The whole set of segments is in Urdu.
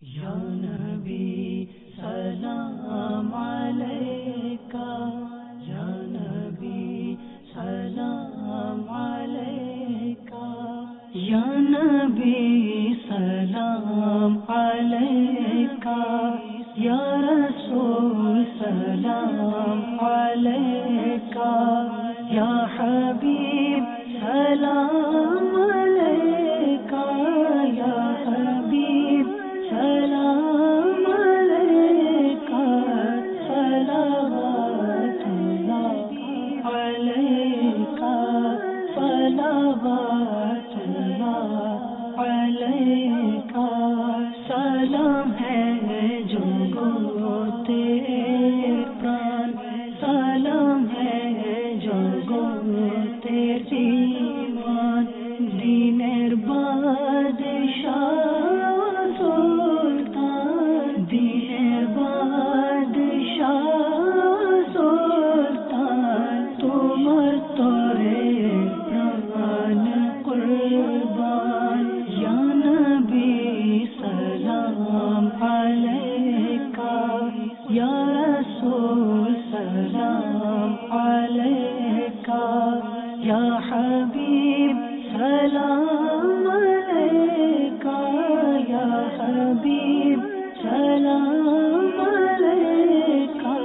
یا نبی سلام علیکہ، یا نبی سلام علیکہ، یا نبی سلام علیکہ، یا رسول سلام علیکہ، یا حبیب سلام علیکہ، یا حبیب سلام علیکہ، صلوات اللہ علیکہ، صلوات اللہ علیکہ، سلام ہے جو گو تیرے پران، سلام ہے جو گو تیرے ایمان، دینر بادشاہ سلطان، دینر بادشاہ سلطان، تمہر تورے پران قربان، یا نبی سلام علیکہ، یا رسول سلام علیکہ، یا حبیب سلام علیکہ، یا حبیب سلام علیکہ،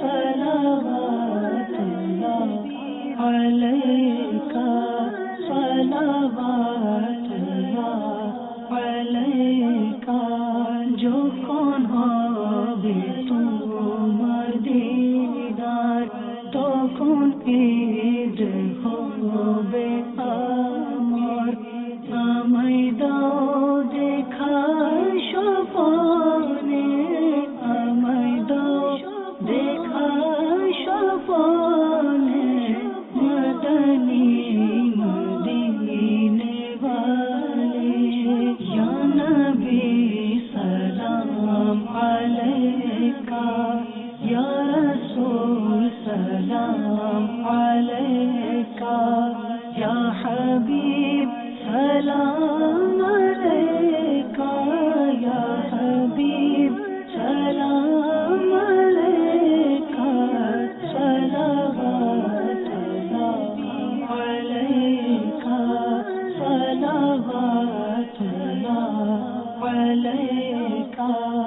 صلوات اللہ علیکہ، صلوات اللہ علیکہ، جو کون ہو بھی تمہار دیدار، تو کون عید ہو بے آمار، امیدو دیکھا شفانے، امیدو دیکھا شفانے، مدنی مدینے والے، یا نبی سلام علیکہ، یا رسول سلام علیکہ، یا حبیب سلام علیکہ، یا حبیب سلام علیکہ، صلوات اللہ علیکہ، صلوات اللہ علیکہ۔